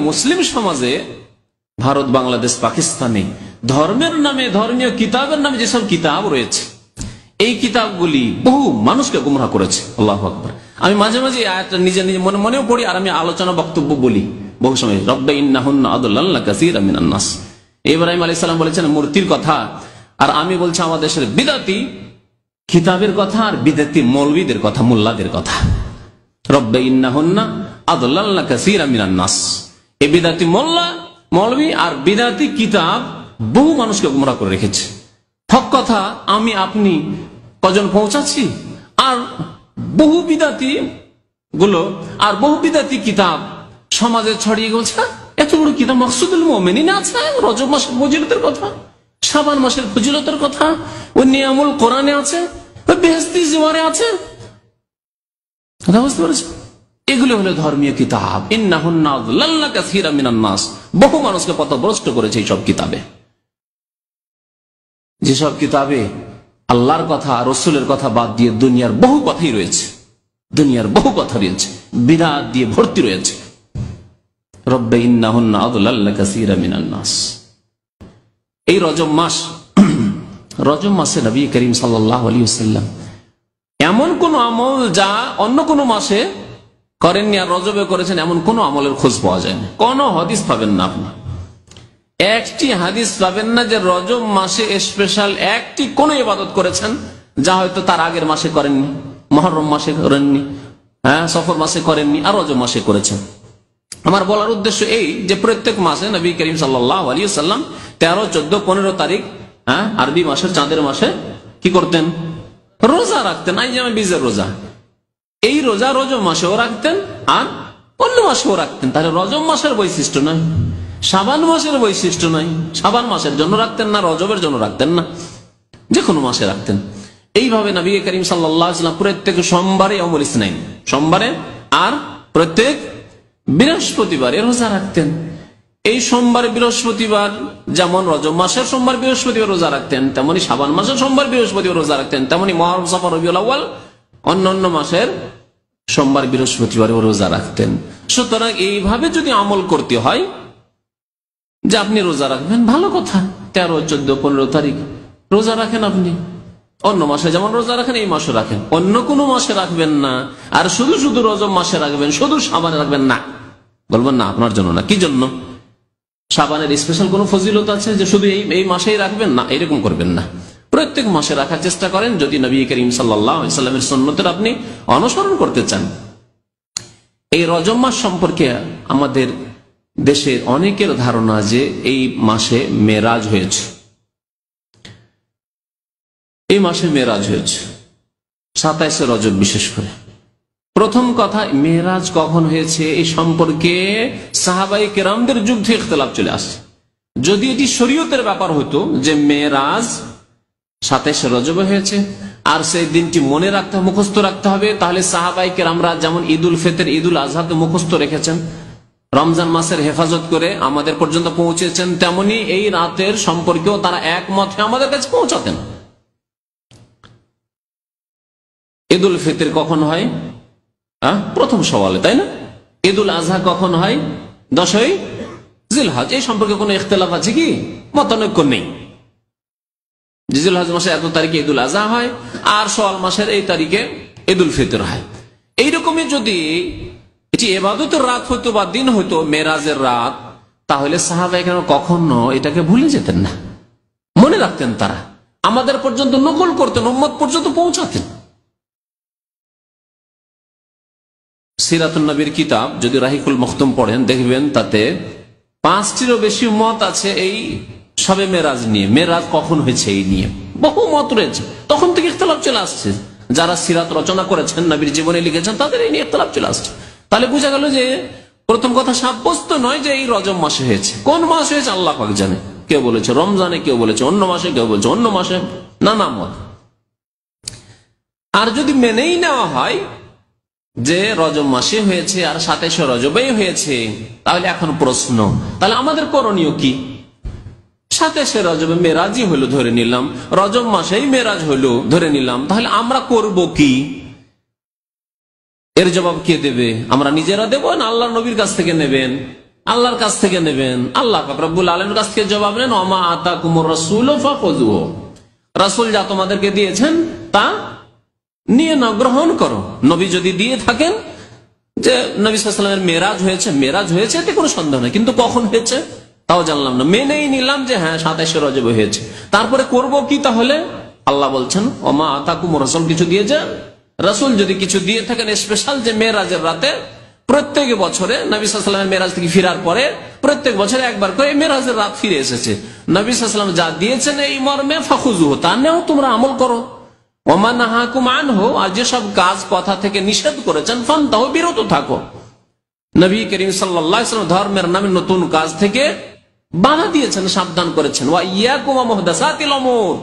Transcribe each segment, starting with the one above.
মুসলিম সমাজে, ভারত, বাংলাদেশ, পাকিস্তানে ধর্মের নামে, ধর্মীয় কিতাবের নামে যেসব কিতাব রয়েছে, এই কিতাবগুলি বহু মানুষকে গুমরাহ করেছে। আল্লাহু আকবার। আমি মাঝে মাঝে আয়াতটা নিজে নিজে মনে মনেও পড়ি, আর আমি আলোচনা বক্তব্য বলি বহু সময়। রব্বা ইন্নাহুন্না আদল্লাল্লা কাসীরাম মিনান নাস। ইব্রাহিম আলাইহিস সালাম বলেছেন মূর্তির কথা, আর আমি বলছি আমাদের দেশের বিদাতি কিতাবের কথা আর বিদাতি মৌলবীদের কথা, মোল্লাদের কথা। রব্বা ইন্নাহুন্না আদল্লাল্লা কাসীরাম মিনান নাস। এই বিদাতি মোল্লা, মৌলবী আর বিদাতি কিতাব বহু মানুষকে গুমরাহ করে রেখেছে। হক কথা আমি আপনি কজন পৌঁছাচ্ছি? আর বহু বিদাতি গুলো আর বহু বিদাতি কিতাব সমাজে ছড়িয়ে গেছে। এত বড় কিতাব মাকসুদুল মুমিনিন আছে, রজব মাসের ফজিলতের কথা, শাবান মাসের ফজিলতের কথা, ওই নিয়ামুল কোরআনে আছে, ওই বেহেশতি জিওয়ারে আছে। কথা বুঝতে পেরেছেন? এগুলো হলো ধর্মীয় কিতাব। ইন্নাহুন্না আদল্লাল্লা কাসীরাম মিনান নাস। বহু মানুষকে পথভ্রষ্ট করেছে এইসব কিতাবে। যেসব কিতাবে আল্লাহর কথা, রসুলের কথা বাদ দিয়ে দুনিয়ার বহু কথাই রয়েছে, দুনিয়ার বহু কথা রয়েছে, বিদআত দিয়ে ভর্তি রয়েছে। রব্বা ইন্নাহুন্না আদল্লাল্লা কাসীরাম মিনান নাস। এই রজব মাস, রজব মাসে নবী করিম সাল্লাল্লাহু আলাইহি ওয়াসাল্লাম এমন কোন আমল যা অন্য কোন মাসে করেননি আর রজবে করেছেন, এমন কোন আমলের খোঁজ পাওয়া যায় না। কোন হাদিস পাবেন না আপনি, একটি হাদিস পাবেন না যে রজব মাসে স্পেশাল একটি কোন ইবাদত করেছেন যা হয়তো তার আগের মাসে করেননি, মুহররম মাসে করেননি, সফর মাসে করেননি, আর রজব মাসে করেছেন। আমার বলার উদ্দেশ্য এই যে প্রত্যেক মাসে নবী করিম সাল্লাল্লাহু আলাইহি ওয়াসাল্লাম 13, 14, 15 তারিখ আরবি মাসের চাঁদের মাসে কি করতেন? রোজা রাখতেন। আইয়ামে বীজের রোজা, এই রোজা রজব মাসেও রাখতেন আর অন্য মাসেও রাখতেন। তাহলে রজব মাসের বৈশিষ্ট্য নয়, শাবান মাসের বৈশিষ্ট্য নয়। শাবান মাসের জন্য রাখতেন না, রজবের জন্য রাখতেন না, যে কোনো মাসে রাখতেন। এইভাবে নবী করিম সাল্লাল্লাহু আলাইহি ওয়াসাল্লাম প্রত্যেক সোমবারে ইয়াউমুল ইসনাইন, সোমবারে আর প্রত্যেক বৃহস্পতিবারে রোজা রাখতেন। এই সোমবার বৃহস্পতিবার যেমন রজব মাসের সোমবার বৃহস্পতিবার রোজা রাখতেন, তেমনি শাবান মাসের সোমবার বৃহস্পতিবার রোজা রাখতেন, তেমনি মুহররম, সফর, রবিউল আউয়াল অন্যান্য মাসের সোমবার বৃহস্পতিবার রোজা রাখতেন। সুতরাং এইভাবে যদি আমল করতে হয় যে আপনি রোজা রাখবেন, ভালো কথা। 13, 14, 15 তারিখ রোজা রাখেন আপনি, অন্য মাসে যেমন রোজা রাখেন এই মাসে রাখেন, অন্য কোনো মাসে রাখবেন না। আর শুধু শুধু রজব মাসে রাখবেন, শুধু শাবানে রাখবেন না, বলবেন না আপনার জন্য না। কি জন্য? শাবানের স্পেশাল কোনো ফজিলত আছে যে শুধু এই মাসেই রাখবেন? না, এরকম করবেন না। প্রত্যেক মাসে রাখার চেষ্টা করেন যদি নবী করিম সাল্লাল্লাহু আলাইহি ওয়াসাল্লামের সুন্নতের আপনি অনুসরণ করতে চান। এই রজব মাস সম্পর্কে আমাদের দেশের অনেকের ধারণা যে এই মাসে মেরাজ হয়েছে, এই মাসে মেরাজ হয়েছে 27 রজব। বিশেষ করে প্রথম কথা, মেরাজ কখন হয়েছে এই সম্পর্কে সাহাবায়ে কেরামদের যুগ থেকে ইখতিলাফ চলে আসছে। যদি এটি শরীয়তের ব্যাপার হতো যে মেরাজ 27 রজবে হয়েছে আর সেই দিনটি মনে রাখতে হবে, মুখস্থ রাখতে হবে, তাহলে সাহাবায়ে কেরামরা যেমন ঈদুল ফিতর, ঈদুল আজহাকে মুখস্থ রেখেছেন, রমজান মাসের হেফাজত করে আমাদের পর্যন্ত পৌঁছেছেন, তেমনি এই রাতের সম্পর্কেও তারা একমত হয়ে আমাদের কাছে পৌঁছাতেন। ঈদুল ফিতর কখন হয়? প্রথম সওয়ালে, তাই না? ঈদুল আজহা কখন হয়? 10ই জিলহজ। এই সম্পর্কে কোনো ইখতিলাফ আছে কি? মতানৈক্য নেই। জিলহজ মাসে এত তারিখে ঈদুল আজহা হয় আর শাওয়াল মাসের এই তারিখে ঈদুল ফিতর হয়। এইরকমই যদি এটি ইবাদতের রাত হইতো বা দিন হইতো, মেরাজের রাত, তাহলে সাহাবায়ে কেরাম কখনো এটাকে ভুলে যেতেন না, মনে রাখতেন। তারা আমাদের পর্যন্ত নকল করতেন, উম্মত পর্যন্ত পৌঁছাতেন। সিরাতুন নবীর কিতাব যদি রাহিকুল মখতুম পড়েন, দেখবেন তাতে 5টিরও বেশি মত আছে এই শবে মেরাজ নিয়ে। মেরাজ কখন হয়েছে এই নিয়ে বহু মত রয়েছে, তখন থেকে ইখতিলাফ চলে আসছে। যারা সিরাত রচনা করেছেন, নবীর জীবনে লিখেছেন, তাদের এই নিয়ে ইখতিলাফ চলে আসছে। তাহলে বোঝা গেল যে প্রথম কথা সাব্যস্ত নয় যে এই রজব মাসে হয়েছে। কোন মাস হয়েছে আল্লাহ পাক জানে। কেউ বলেছে রমজানে, কেউ বলেছে অন্য মাসে, কেউ বলেছে অন্য মাসে, নানা মত। আর যদি মেনেই নেওয়া হয় যে রজব মাসে হয়েছে আর 27 রজবেই হয়েছে, তাহলে এখন প্রশ্ন, তাহলে আমাদের করণীয় কি? 27 রজবে মেরাজই হলো ধরে নিলাম, রজব মাসেই মেরাজ হলো ধরে নিলাম, তাহলে আমরা করব কি? এর জবাব কে দেবে? আমরা নিজেরা দেব না আল্লাহর নবীর কাছ থেকে নেবেন? আল্লাহর কাছ থেকে নেবেন, আল্লাহ পাক রব্বুল আলামিনের কাছ থেকে জবাব নেন, ওমা আতাকুমুর রাসূলু ফাখুযুহু, রাসূল যা তোমাদেরকে দিয়েছেন তা নিয়ে নাও, গ্রহণ করো। নবী যদি দিয়ে থাকেন যে নবী সাল্লাল্লাহু আলাইহি ওয়াসাল্লামের মেরাজ হয়েছে এতে কোনো সন্দেহ নেই, কিন্তু কখন হয়েছে তাও জানলাম না, মেনেই নিলাম যে হ্যাঁ 27 রজবে হয়েছে, তারপরে করব কি তাহলে? আল্লাহ বলছেন ওমা আতাকুমুর রাসূল, কিছু দিয়েছেন রাসূল যদি কিছু দিয়ে থাকেন স্পেশাল, যে মেরাজের রাতে প্রত্যেক বছরে নবী সাল্লাল্লাহু আলাইহি ওয়াসাল্লাম মেরাজ থেকে ফেরার পরে প্রত্যেক বছরে একবার করে মেরাজের রাত ফিরে এসেছে, নবী সাল্লাল্লাহু আলাইহি ওয়াসাল্লাম যা দিয়েছেন এই মর্মে ফাখুযুহু, তা নেও, তোমরা আমল করো। ওমা নাহাকুম আনহু, আর যেসব কাজ কথা থেকে নিষেধ করেছেন ফান্তাহু, বিরত থাকো। নবী করিম সাল্লাল্লাহু আলাইহি ওয়াসাল্লাম ধর্মের নামে নতুন কাজ থেকে বাধা দিয়েছেন, সাবধান করেছেন। ওয়া ইয়াকুম মুহদাসাতিল উমুর,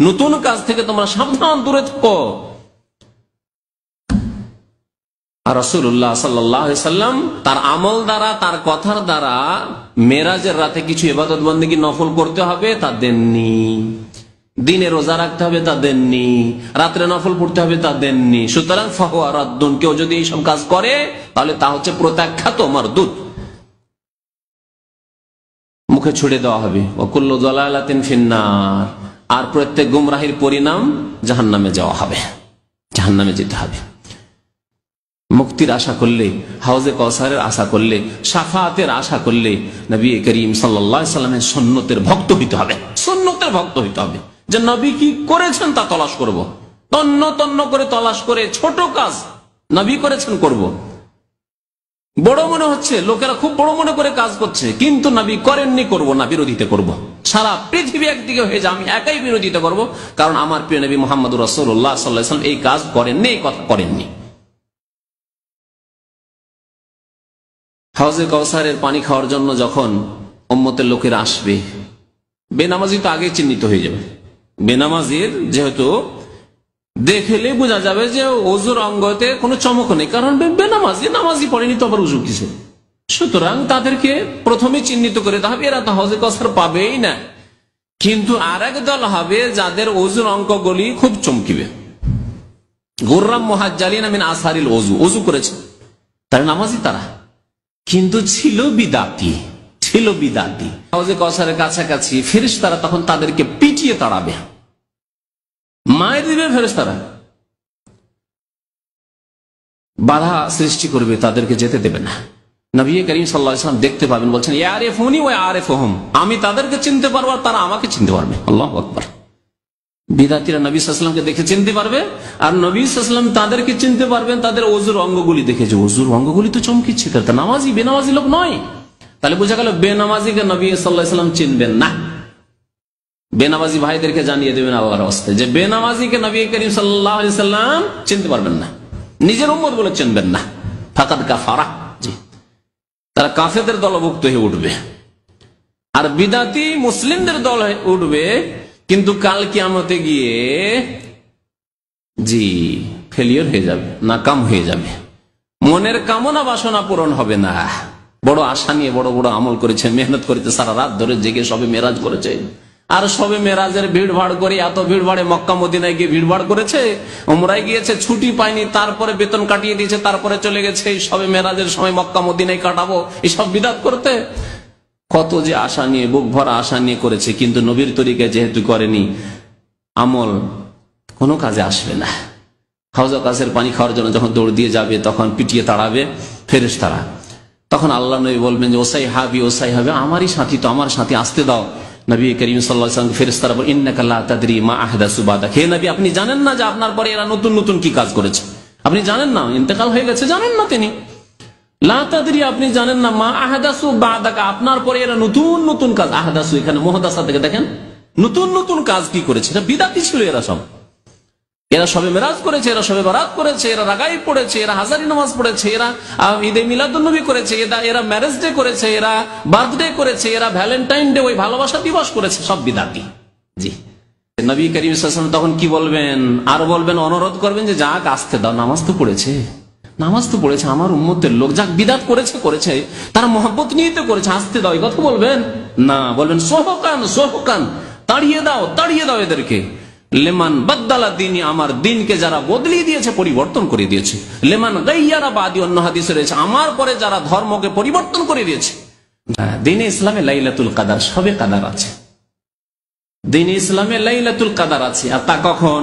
নতুন কাজ থেকে তোমরা সাবধান, দূরে থাকো। আর রাসূলুল্লাহ সাল্লাল্লাহু আলাইহি ওয়াসাল্লাম তার আমল দ্বারা, তার কথার দ্বারা মেরাজের রাতে কিছু ইবাদত বন্দেগী নফল করতে হবে তা দেননি, দিনে রোজা রাখতে হবে তা দেননি, রাত্রে নফল পড়তে হবে তা দেননি। সুতরাং ফাহুয়া রাদ্দুন, কেউ যদি এইসব কাজ করে তাহলে তা হচ্ছে প্রত্যাখ্যাত, মারদুদ, মুখে ছুড়ে দেওয়া হবে। ওয়া কুল্লু দালালাতিন ফিন্নার, আর প্রত্যেক গুমরাহির পরিণাম জাহান্নামে যাওয়া হবে, জাহান্নামে যেতে হবে। মুক্তির আশা করলে, হাউজে কাউসারের আশা করলে, শাফাআতের আশা করলে নবী করিম সাল্লাল্লাহু আলাইহি ওয়াসাল্লামের সুন্নতের ভক্ত হইতে হবে, সুন্নতের ভক্ত হইতে হবে, যে নবী কি করেছেন তা তলাশ করব, তন্ন তন্ন করে তলাশ করে, ছোট কাজ নবী করেছেন করব। বড় মনে হচ্ছে, লোকেরা খুব বড় মনে করে কাজ করছে, কিন্তু নবী করেননি, করব না, বিরোধিতা করব। সারা পৃথিবী একদিকে হয়ে যায়, আমি একাই বিরোধিতা করব, কারণ আমার প্রিয় নবী মুহাম্মদুর রাসূলুল্লাহ সাল্লাল্লাহু আলাইহি ওয়াসাল্লাম এই কাজ করেননি, এই কথা করেননি। হাউজে কাউসারের পানি খাওয়ার জন্য যখন উম্মতের লোকেরা আসবে, বেনামাজি তো আগে চিহ্নিত হয়ে যাবে। বেনামাজির যেহেতু দেখলে বোঝা যাবে যে ওযুর অঙ্গতে কোনো চমক নেই, কারণ বেনামাজি, নামাজি পড়েনি তো আবার উযু কিসে। সুতরাং তাদেরকে প্রথমে চিহ্নিত করে দেওয়া হবে, এরা তো হাউজে কাউসার পাবেই না। কিন্তু আর এক দল হবে যাদের ওযুর অঙ্গগুলি খুব চমকিবে, গুররাম মুহাজ্জালিনা মিন আসারিল ওযু, ওযু করেছে, তারা নামাজি, তারা কিন্তু ছিল বিদাতি, ছিল বিদাতি। হাউজে কাউসারের কাছাকাছি ফেরেশতারা তখন তাদেরকে পিটিয়ে তাড়াবে, মায়ের দিবে ফেরেশতারা, বাধা সৃষ্টি করবে, তাদেরকে যেতে দেবে না। নবী করিম সাল্লাল্লাহু আলাইহি ওয়াসাল্লাম দেখতে পাবেন, বলছেন ইয়ারিফুনি ওয়া আরিফুহুম, আমি তাদেরকে চিনতে পারবো আর তারা আমাকে চিনতে পারবে। আল্লাহু আকবার। বিদাতিরা নবী সাল্লাল্লাহু আলাইহি ওয়াসাল্লামকে দেখে চিনতে পারবে, আর নবী সাল্লাল্লাহু আলাইহি ওয়াসাল্লাম তাদেরকে চিনতে পারবেন তাদের ওযুর অঙ্গগুলি দেখে, যে ওযুর অঙ্গগুলি তো চমকিচ্ছে, তারা নামাজি, বেনামাজি লোক নয়। তাহলে বোঝা গেল বেনামাজিকে নবী সাল্লাল্লাহু আলাইহি ওয়াসাল্লাম চিনবেন না। বেনামাজি ভাইদেরকে জানিয়ে দেবেন আল্লাহর ওয়াস্তে, যে বেনামাজিকে নবী করিম সাল্লাল্লাহু আলাইহি ওয়াসাল্লাম চিনতে পারবেন না, নিজের উম্মত বলে চিনবেন না। ফাকাদ কাফারা, জি, তারা কাফেরদের দলভুক্ত হয়ে উঠবে। আর বিদাতি মুসলিমদের দল হয়ে উঠবে, কিন্তু কাল কিয়ামতে গিয়ে জি ফেলিয়র হয়ে যাবে, নাকাম হয়ে যাবে, মনের কামনা বাসনা পূরণ হবে না। বড় আশা নিয়ে বড় বড় আমল করেছে, মেহনত করেছে, সারা রাত ধরে জেগে সবে মেরাজ করেছে, আর সবে মেরাজের ভিড় ভাড় করে, এত ভিড় ভাড়ে মক্কা মদিনায় গিয়ে ভিড় ভাড় করেছে, উমরায় গিয়েছে, ছুটি পায়নি, তারপরে বেতন কাটিয়ে দিয়েছে, তারপরে চলে গেছে এই সবে মেরাজের সময় মক্কা মদিনায় কাটাবো, এইসব বিদাত করতে। কত যে আশা নিয়ে, বুক ভরা আশা নিয়ে করেছে, কিন্তু নবীর তরিকায় যেহেতু করেনি, আমল কোনো কাজে আসবে না। হাউজে কাউসারের পানি খাওয়ার জন্য যখন দৌড় দিয়ে যাবে, তখন পিটিয়ে তাড়াবে ফেরেশতারা। তখন আল্লাহ নবী বলবেন যে ওসাই হাবি, ওসাই হবে, আমারই সাথী তো, আমার সাথে আসতে দাও। নবী করিম সাল্লাল্লাহু আলাইহি ওয়াসাল্লাম ফেরেশতারা বলেন ইন্নাকা লা তাদরি মা আহদাসু বাদাক, হে নবী আপনি জানেন না যে আপনার পরে এরা নতুন নতুন কি কাজ করেছে, আপনি জানেন না, ইন্তেকাল হয়ে গেছে, জানেন না তিনি। লা তাদরি, আপনি জানেন না, মা আহদাসু বাদাক, আপনার পরে এরা নতুন নতুন কাজ। আহদাসু এখানে মুহদাসা থেকে দেখেন, নতুন নতুন কাজ কি করেছে, এটা বিদাতি ছিল এরা সব। এরা সবে মেরাজ করেছে, এরা সবে বারাত করেছে, এরা রাগাই পড়েছে, এরা হাজারি নামাজ পড়েছে, এরা ঈদে মিলাদুন্নবী করেছে, এরা ম্যারেজ ডে করেছে, এরা বার্থডে করেছে, এরা ভ্যালেন্টাইন ডে, ওই ভালোবাসা দিবস করেছে, সব বিদাতি। জি, নবী করিম সাল্লাল্লাহু আলাইহি ওয়াসাল্লাম তখন কি বলবেন, আর বলবেন, অনুরোধ করবেন যে যাক আসতে দাও, নামাজ তো পড়েছে, নামাজ তো পড়েছে, আমার উম্মতের লোক, যাক বিদাত করেছে করেছে, তার মহব্বত নিয়ে তো করেছে, আসতে দাও, এই কথা বলবেন না। বলবেন সোহকান, সোহকান, তাড়িয়ে দাও, তাড়িয়ে দাও এদেরকে। লেমান বাদ্দালা দিনী, আমার দিনকে যারা বদলিয়ে দিয়েছে, পরিবর্তন করে দিয়েছে। লেমান গাইয়ারা বাদি, অন্য হাদিসে রয়েছে, আমার পরে যারা ধর্মকে পরিবর্তন করে দিয়েছে, দ্বীনে ইসলামে লাইলাতুল কাদার, সবে কাদার আছে। দ্বীনে ইসলামে লাইলাতুল কাদার আছে। আর তা কখন?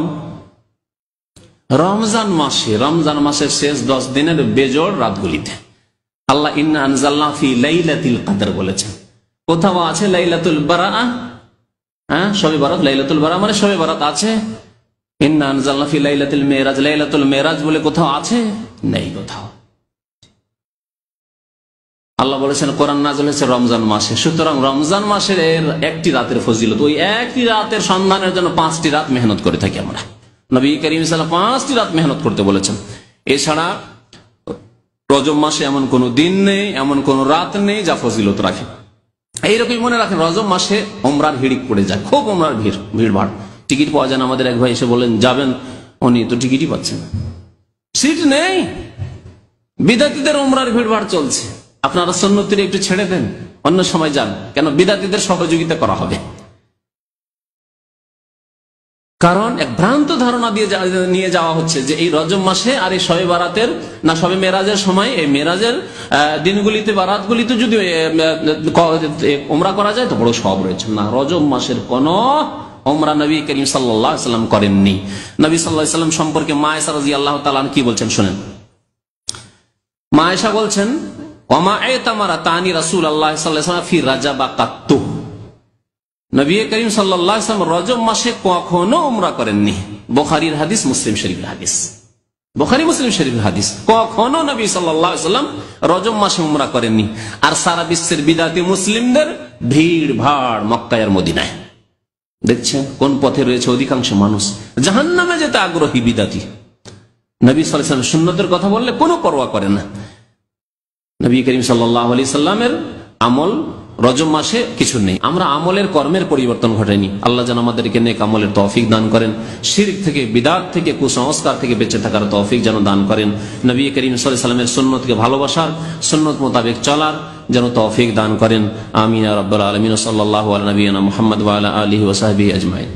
রমজান মাসে, রমজান মাসের শেষ 10 দিনের বেজোড় রাতগুলিতে। আল্লাহ ইন্না আনজালনা ফি লাইলাতিল কাদর বলেছেন। কোথাও আছে লাইলাতুল বারাআ, শবে বরাত, লাইলাতুল বারাআ মানে শবে বরাত আছে। ইন্না আনজালনা ফি লাইলাতুল মেরাজ, লাইলাতুল মেরাজ বলে কোথাও আছে? নেই কোথাও। আল্লাহ বলেছেন কোরআন নাযিল হয়েছে রমজান মাসে, সুতরাং রমজান মাসের একটি রাতের ফজিলত, ওই একটি রাতের সন্ধানের জন্য 5টি রাত মেহনত করে থাকি আমরা। নবী করিম সাল্লাল্লাহু আলাইহি ওয়াসাল্লাম 5টি রাত মেহনত করতে বলেছেন। এছাড়া রজব মাসে এমন কোন দিন নেই, এমন কোন রাত নেই যা ফজিলত রাখে। এইরকমই মনে রাখেন, রজব মাসে ওমরার হিড়িক পড়ে যায়, খুব ওমরার ভিড় ভাড়, টিকিট পাওয়া যায় না। আমাদের এক ভাই এসে বলেন যাবেন, উনি তো টিকিটই পাচ্ছেন না, সিট নেই। বিদাতীদের ওমরার ভিড় ভাড় চলছে। আপনারা সুন্নতের একটু ছেড়ে দেন, অন্য সময় যান, কেন বিদাতীদের সহযোগিতা করা হবে। কারণ এক ভ্রান্ত ধারণা দিয়ে নিয়ে যাওয়া হচ্ছে যে এই রজব মাসে আর এই শবে বারাতের না শবে মেরাজের সময়, এই মেরাজের দিনগুলিতে বা রাতগুলিতে যদি ওমরা করা যায় তো বড় সওয়াব রয়েছে। না, রজব মাসের কোন ওমরা নবী করিম সাল্লাল্লাহু আলাইহি ওয়াসাল্লাম করেননি। নবী সাল্লাল্লাহু আলাইহি ওয়াসাল্লাম সম্পর্কে মা আয়েশা রাদিয়াল্লাহু তাআলা আনহা কি বলছেন শুনেন। মা আয়েশা বলছেন ওয়ামা আ'তামারা তানি রাসূলুল্লাহ সাল্লাল্লাহু আলাইহি ওয়াসাল্লাম ফি রাজাবা কাত্তু, নবী করিম সাল্লাল্লাহু আলাইহি ওয়াসাল্লাম রজব মাসে কখনো উমরা করেননি। বুখারীর হাদিস, মুসলিম শরীফের হাদিস, বুখারী মুসলিম শরীফের হাদিস। কখনো নবী সাল্লাল্লাহু আলাইহি ওয়াসাল্লাম রজব মাসে উমরা করেননি। আর সারা বিশ্বের বিদাতি মুসলিমদের ভিড় ভাড় মক্কায় আর মদিনায়। দেখছেন কোন পথে রয়েছে অধিকাংশ মানুষ, জাহান্নামে যেতে আগ্রহী বিদাতি। নবী সাল্লাল্লাহু আলাইহি ওয়াসাল্লাম সুন্নতের কথা বললে কোনো পরোয়া করে না। নবী করিম সাল্লাল্লাহু আলাইহি সাল্লামের আমল রজব মাসে কিছু নেই। আমরা আমলের কর্মের পরিবর্তন ঘটাইনি। আল্লাহ যেন আমাদেরকে নেক আমলের তৌফিক দান করেন, শিরক থেকে, বিদআত থেকে, কুসংস্কার থেকে বেঁচে থাকার তৌফিক যেন দান করেন। নবী করিম সাল্লাল্লাহু আলাইহি সাল্লামের সুন্নতকে ভালোবাসার, সুন্নত মোতাবেক চলার যেন তৌফিক দান করেন। আমিন ইয়া রাব্বাল আলামিন। সাল্লাল্লাহু আলা নবিয়িনা মুহাম্মদ ওয়া আলা আলিহি ওয়া সাহবিহি আজমাইন।